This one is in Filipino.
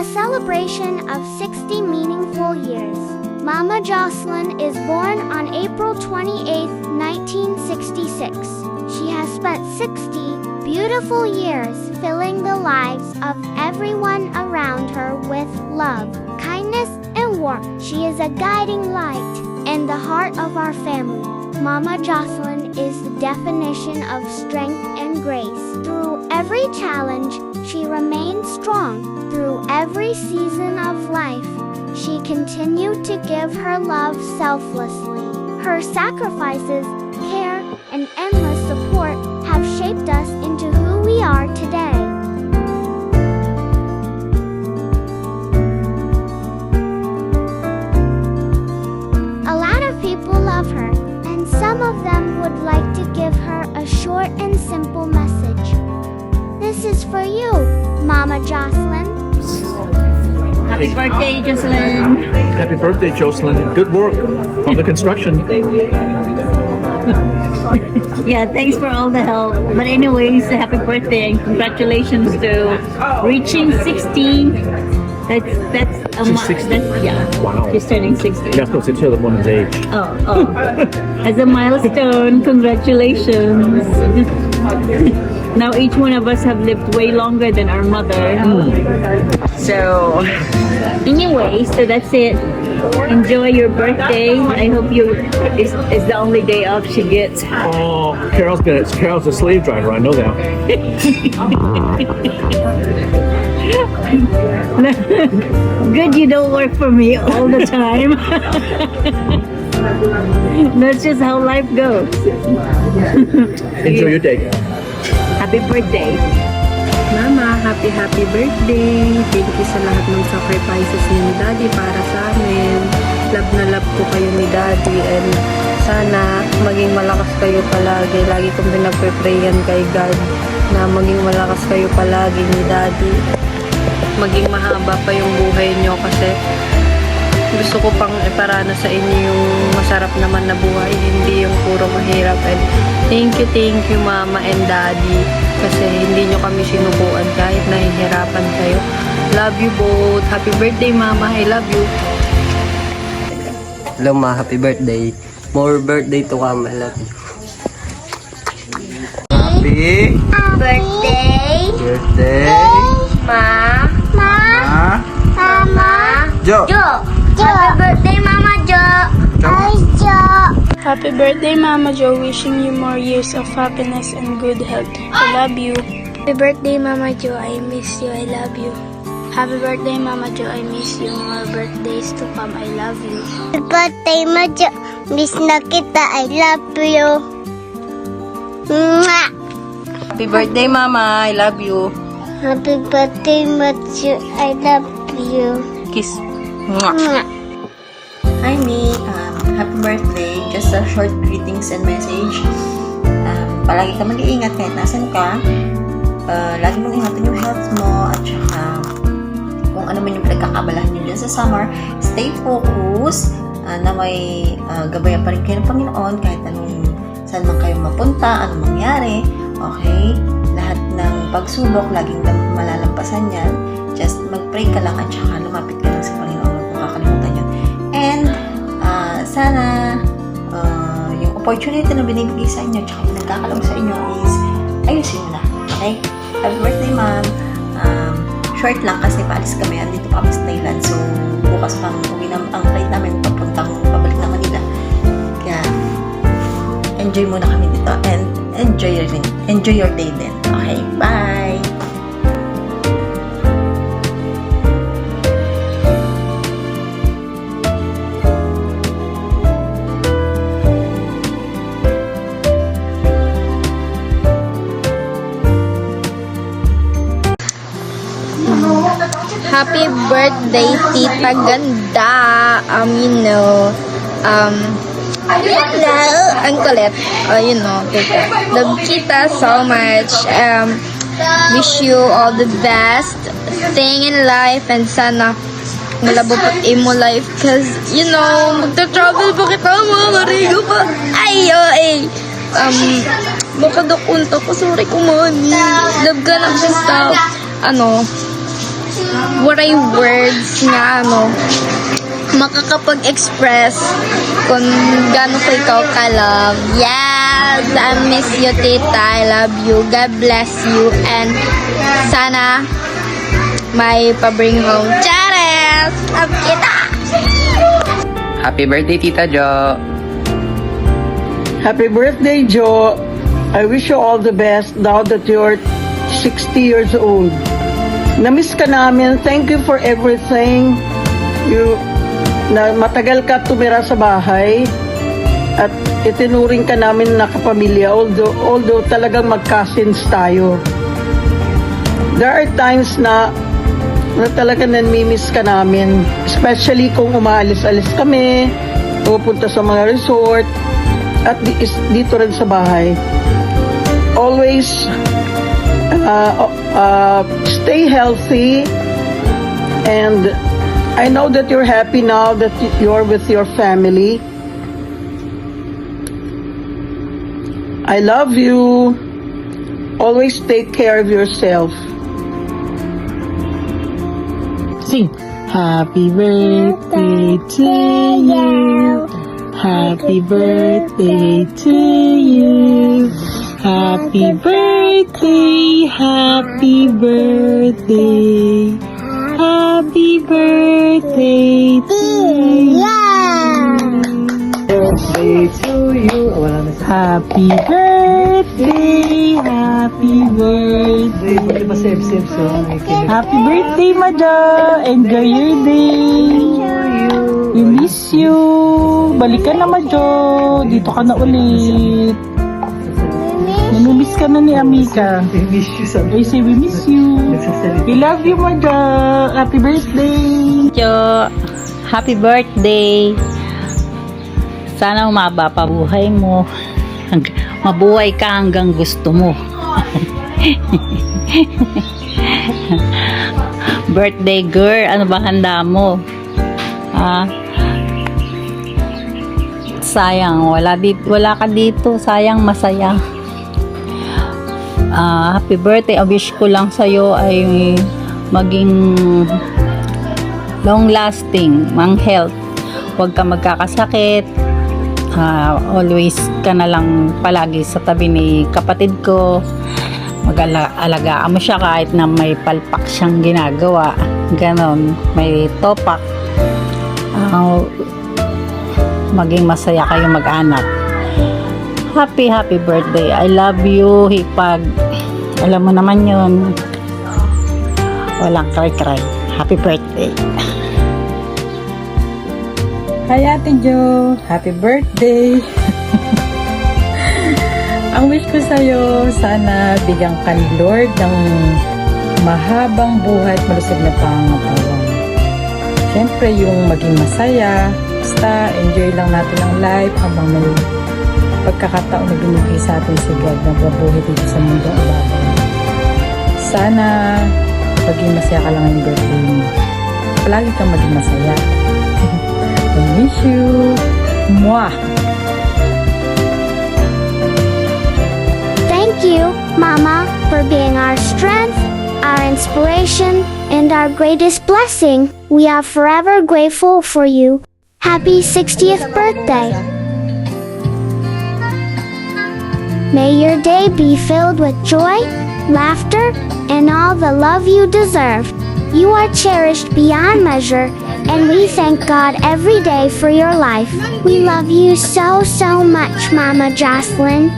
a celebration of 60 meaningful years. Mama Jocelyn is born on April 28, 1966. She has spent 60 beautiful years filling the lives of everyone around her with love, kindness, and warmth. She is a guiding light in the heart of our family. Mama Jocelyn is the definition of strength and grace. Through every challenge, she remained strong. Through every season of life, she continued to give her love selflessly. Her sacrifices, care, and endless support have shaped us into who we are today. A lot of people love her, and some of them would like to give her a short and simple message. This is for you, Mama Jocelyn. Happy birthday, Jocelyn. Happy birthday, Jocelyn. Good work on the construction. Yeah, thanks for all the help. But anyways, happy birthday and congratulations to reaching 60. That's a She's 60? yeah. Wow. She's turning 60. You're supposed to tell the woman's age. Oh. As a milestone, congratulations. Now each one of us have lived way longer than our mother. So, anyway, so that's it. Enjoy your birthday. I hope it's the only day off she gets. Oh, Carol's a slave driver. I know that. Good you don't work for me all the time. That's just how life goes. Enjoy your day. Happy birthday. Mama, happy birthday! Thank you sa lahat ng sacrifices ni Daddy para sa amin. Love na love ko kayo ni Daddy and sana maging malakas kayo palagi. Lagi kong pinagpe-prayan kay God na maging malakas kayo palagi ni Daddy. Maging mahaba pa yung buhay nyo kasi gusto ko pang iparana sa inyo yung masarap naman na buhay, hindi yung puro mahirap. And thank you Mama and Daddy kasi hindi nyo kami sinubuan kahit nahihirapan kayo. Love you both. Happy birthday Mama, I love you. Hello ma, happy birthday. More birthday to come, I love you. Happy Birthday, birthday, Mama Jo. Happy birthday, Mama Jo. Hi, Jo. Happy birthday, Mama Jo. Wishing you more years of happiness and good health. I love you. Happy birthday, Mama Jo. I miss you. I love you. Happy birthday, Mama Jo. I miss you. More birthdays to come. I love you. Happy birthday, Mama Jo. Miss na kita. I love you. Mwah. Happy birthday Mama, I love you. Happy birthday, Mama Jo. I love you. Kiss. Mwah. Mwah. Hi, Mi. Happy birthday. Just a short greetings and message. Palagi ka mag-iingat kahit nasan ka. Lagi mong ingatan yung health mo at saka kung ano man yung pinagkakabalahan nyo dyan sa summer, stay focused na may gabayan pa rin kayo ng Panginoon kahit saan man kayo mapunta, anong mangyari. Okay? Lahat ng pagsubok, laging malalampasan yan. Just mag-pray ka lang at saka lumapit ka lang sa Panginoon. Huwag mong kakalimutan yun. And sana yung opportunity na binibigay sa inyo tsaka yung nagkakalam sa inyo is ayusin mo na. Okay? Happy birthday, Ma'am. Short lang kasi paalis kami. Andito pa kami sa Thailand. So, bukas pang uwi na ang flight namin pabalik na Manila. Kaya, enjoy muna kami dito and enjoy your day din. Okay? Bye! Happy birthday, Tita Ganda. Ang kulit. Tita. Love kita so much. Wish you all the best thing in life and sana malabo pa mo life cause magta-travel pa kita mga marigo pa. Makadakunta ko. Sorry ko, mami. Love ka lang siya sa waray words nga makakapag-express kung gaano ko ikaw ka-love. Yes! I miss you, tita. I love you. God bless you. And sana may pa-bring home. Chares! Love kita! Happy birthday, Tita Jo! Happy birthday, Jo! I wish you all the best now that you're 60 years old. Namiss ka namin. Thank you for everything. Na matagal ka tumira sa bahay at itinuring ka namin na kapamilya although talagang mag-cousins tayo. There are times na talagang namimiss ka namin, especially kung umaalis-alis kami, pupunta sa mga resort at dito rin sa bahay. Always stay healthy, and I know that you're happy now that you're with your family. I love you. Always take care of yourself. Sing. Happy birthday to you. Happy birthday to you. Happy birthday. Happy birthday. Happy birthday to you. Birthday to you. Happy birthday. Happy birthday. Happy birthday, Madja. Enjoy your day. We miss you. Balik ka na, Madja. Dito ka na ulit. Namimiss ka na ni Amika. I say we miss you. We love you, Madja. Happy birthday. Jo, happy birthday. Sana umaba pa buhay mo. Mabuhay ka hanggang gusto mo. Birthday girl, ano ba handa mo? Sayang, wala ka dito. Sayang, masaya. Happy birthday. Ang wish ko lang sa'yo ay maging long lasting, ang health. Huwag ka magkakasakit. Always ka na lang palagi sa tabi ni kapatid ko. Mag-alagaan mo siya kahit na may palpak siyang ginagawa. Ganon. May topak. Maging masaya kayo mag-anak. Happy birthday. I love you. Hipag. Alam mo naman yun. Walang cry. Happy birthday. Hi, Ate Jo. Happy birthday. Ang wish ko sa'yo, sana bigyan ka ni Lord ng mahabang buhay at malusog na pangangatawan. Siyempre, yung maging masaya, basta enjoy lang natin ang life habang may pagkakataon na binigay sa atin si God na mabuhay dito sa mundo ang bagay. Sana maging masaya ka lang ang birthday mo. Palagi kang maging masaya. I miss you. Mwah! Thank you, Mama, for being our strength, our inspiration, and our greatest blessing. We are forever grateful for you. Happy 60th birthday. May your day be filled with joy, laughter, and all the love you deserve. You are cherished beyond measure, and we thank God every day for your life. We love you so much, Mama Jocelyn.